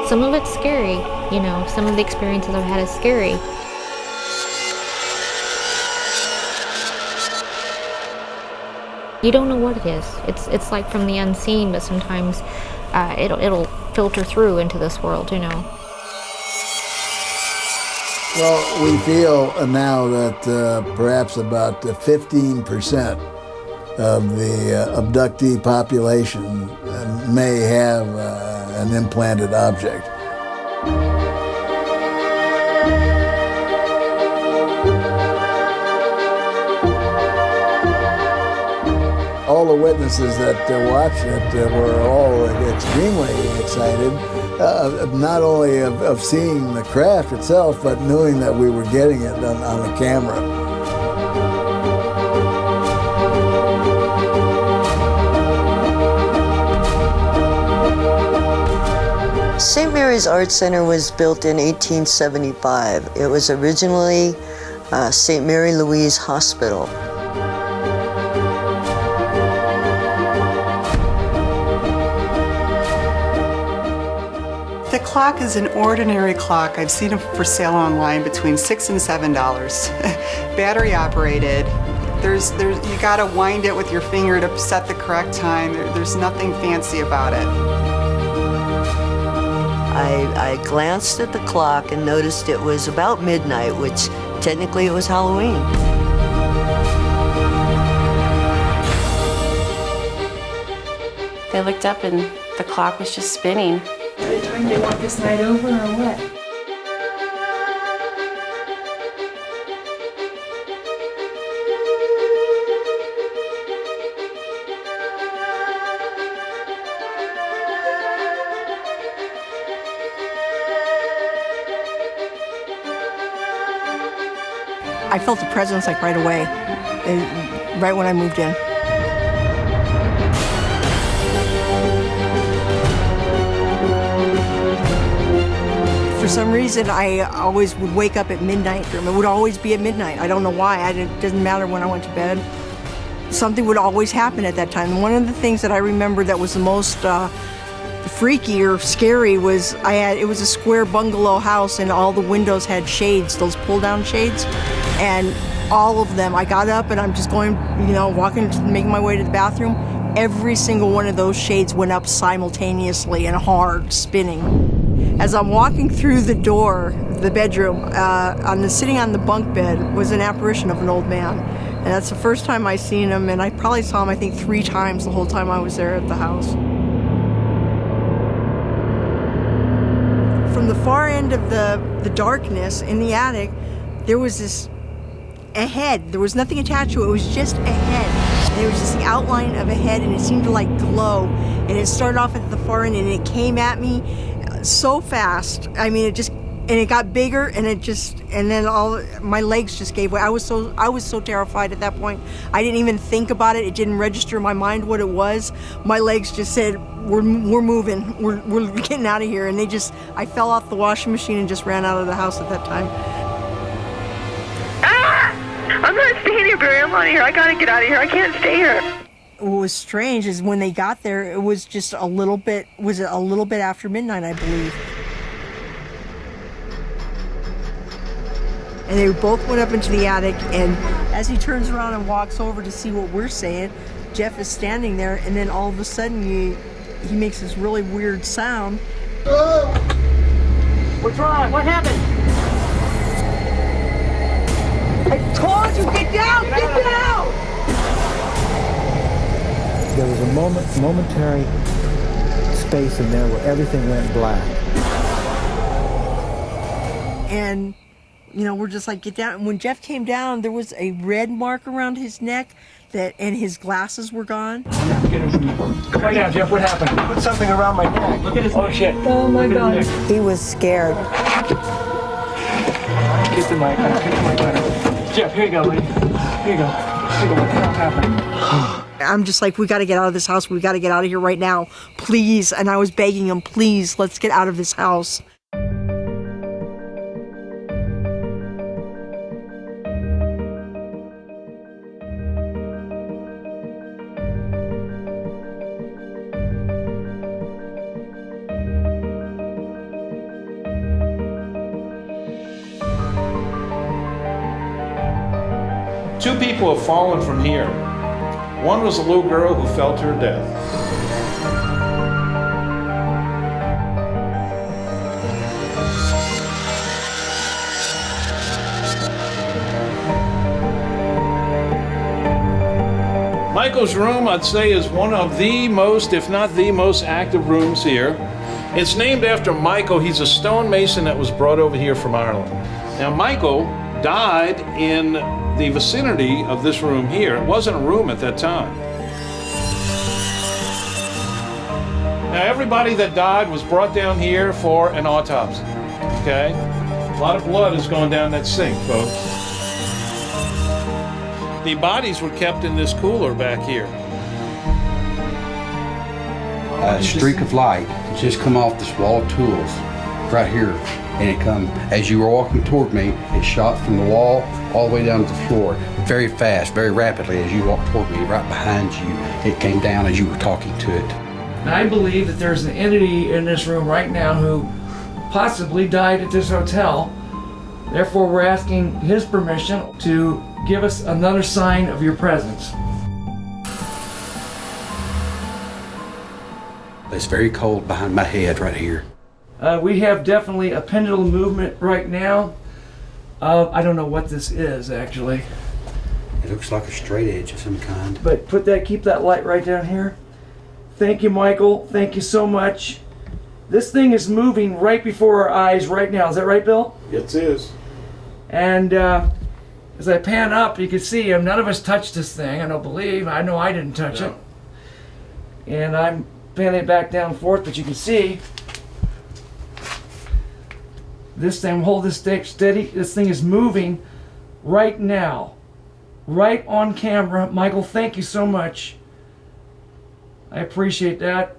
Some of it's scary, you know, some of the experiences I've had is scary. You don't know what it is. It's like from the unseen, but sometimes it'll filter through into this world, you know. Well, we feel now that perhaps about 15% of the abductee population may have an implanted object. All the witnesses that watched it were all extremely excited, not only of seeing the craft itself, but knowing that we were getting it on the camera. St. Mary's Art Center was built in 1875. It was originally St. Mary Louise Hospital. The clock is an ordinary clock. I've seen them for sale online between $6 and $7. Battery operated. You gotta wind it with your finger to set the correct time. There's nothing fancy about it. I glanced at the clock and noticed it was about midnight, which technically it was Halloween. They looked up and the clock was just spinning. Are they trying to walk this night over or what? I felt the presence like right away, right when I moved in. For some reason, I always would wake up at midnight. It would always be at midnight. I don't know why. It doesn't matter when I went to bed. Something would always happen at that time. One of the things that I remember that was the most freaky or scary was it was a square bungalow house and all the windows had shades, those pull-down shades. And all of them, I got up and I'm just going, walking, making my way to the bathroom. Every single one of those shades went up simultaneously and hard, spinning. As I'm walking through the door, the bedroom, sitting on the bunk bed was an apparition of an old man. And that's the first time I seen him, and I probably saw him, I think, 3 times the whole time I was there at the house. From the far end of the darkness in the attic, there was a head. There was nothing attached to it. It was just a head. And it was just the outline of a head, and it seemed to like glow. And it started off at the far end, and it came at me so fast. I mean, it got bigger, and then my legs just gave way. I was so terrified at that point. I didn't even think about it. It didn't register in my mind what it was. My legs just said, "We're moving. We're getting out of here." And I fell off the washing machine and just ran out of the house at that time. I'm not staying here, Barry. I'm out of here. I gotta get out of here. I can't stay here. What was strange is when they got there, it was just a little bit after midnight, I believe. And they both went up into the attic, and as he turns around and walks over to see what we're saying, Jeff is standing there, and then all of a sudden he makes this really weird sound. Hello? What's wrong? What happened? I told you, get down! Get down! There was a momentary space in there where everything went black. And, we're just like, get down. When Jeff came down, there was a red mark around his neck, and his glasses were gone. Come on down, Jeff. What happened? Put something around my neck. Look at his neck. Shit. Oh, my God. He was scared. Get the mic. Jeff, here you go, lady. Here you go. What the hell happened? I'm just like, we got to get out of this house. We got to get out of here right now. Please. And I was begging him, please, let's get out of this house. Two people have fallen from here. One was a little girl who fell to her death. Michael's room, I'd say, is one of the most, if not the most active rooms here. It's named after Michael. He's a stonemason that was brought over here from Ireland. Now, Michael died in the vicinity of this room here. It wasn't a room at that time. Now, everybody that died was brought down here for an autopsy, okay? A lot of blood is going down that sink, folks. The bodies were kept in this cooler back here. A streak of light just come off this wall of tools right here, and it come as you were walking toward me. It shot from the wall all the way down to the floor, very fast, very rapidly. As you walked toward me, right behind you, it came down as you were talking to it. I believe that there's an entity in this room right now who possibly died at this hotel. Therefore, we're asking his permission to give us another sign of your presence. It's very cold behind my head right here. We have definitely a pendulum movement right now. I don't know what this is actually. It looks like a straight edge of some kind. But keep that light right down here. Thank you, Michael. Thank you so much. This thing is moving right before our eyes right now. Is that right, Bill? It is. And as I pan up, you can see none of us touched this thing. I know I didn't touch it. And I'm panning it back down and forth, but you can see this thing. Hold this stick steady. This thing is moving right now, right on camera. Michael, thank you so much. I appreciate that.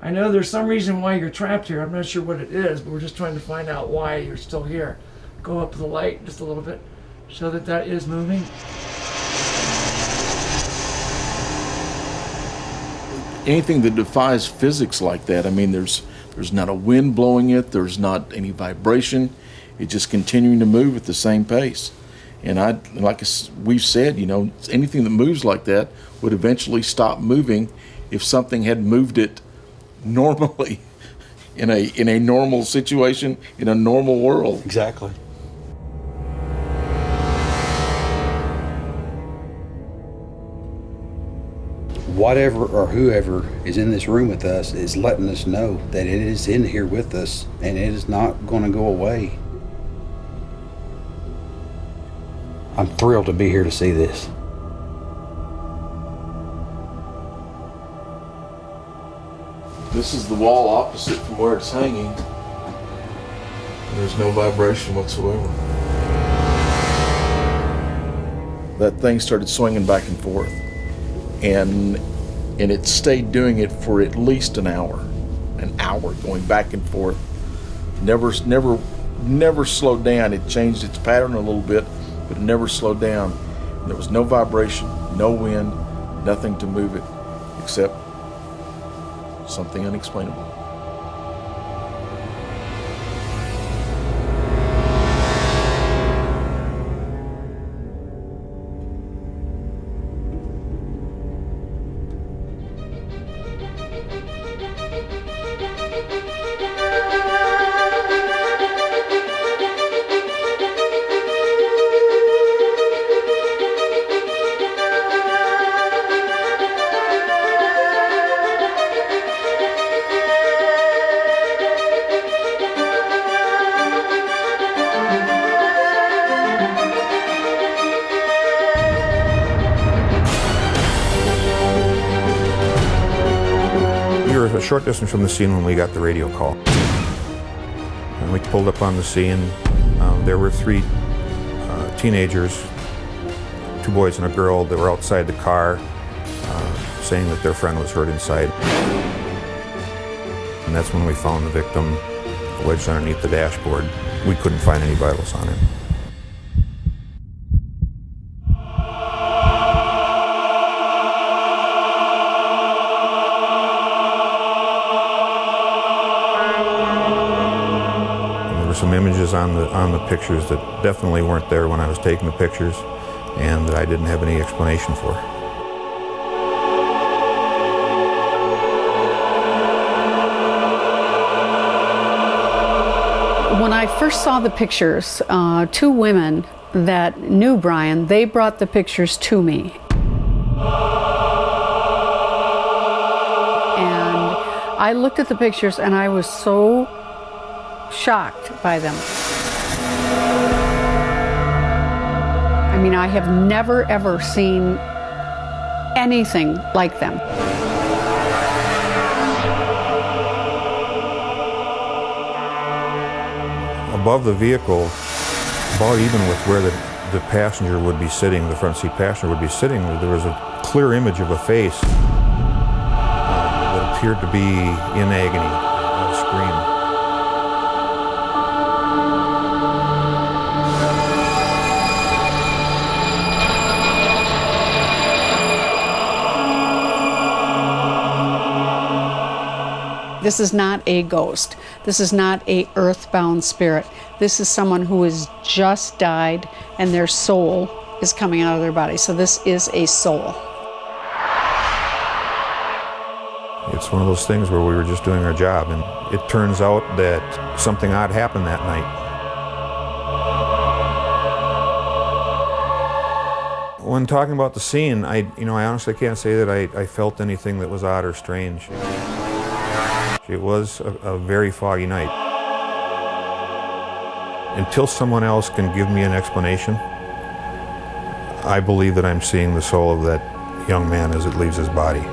I know there's some reason why you're trapped here. I'm not sure what it is, but we're just trying to find out why you're still here. Go up to the light just a little bit, show that is moving. Anything that defies physics like that, I mean, there's not a wind blowing it, there's not any vibration, it's just continuing to move at the same pace. And we've said, anything that moves like that would eventually stop moving if something had moved it normally in a normal situation, in a normal world. Exactly. Whatever or whoever is in this room with us is letting us know that it is in here with us and it is not going to go away. I'm thrilled to be here to see this. This is the wall opposite from where it's hanging. There's no vibration whatsoever. That thing started swinging back and forth, and it stayed doing it for at least an hour going back and forth. Never slowed down. It changed its pattern a little bit, but it never slowed down. And there was no vibration, no wind, nothing to move it except something unexplainable. A short distance from the scene when we got the radio call. And we pulled up on the scene. There were three teenagers, 2 boys and a girl, that were outside the car saying that their friend was hurt inside. And that's when we found the victim wedged underneath the dashboard. We couldn't find any vitals on him. some images on the pictures that definitely weren't there when I was taking the pictures, and that I didn't have any explanation for. When I first saw the pictures, two women that knew Brian, they brought the pictures to me. And I looked at the pictures and I was so shocked by them. I mean, I have never ever seen anything like them. Above the vehicle, about even with where the passenger would be sitting, the front seat passenger would be sitting, there was a clear image of a face that appeared to be in agony, on a scream. This is not a ghost. This is not a earthbound spirit. This is someone who has just died and their soul is coming out of their body. So this is a soul. It's one of those things where we were just doing our job, and it turns out that something odd happened that night. When talking about the scene, I honestly can't say that I felt anything that was odd or strange. It was a very foggy night. Until someone else can give me an explanation, I believe that I'm seeing the soul of that young man as it leaves his body.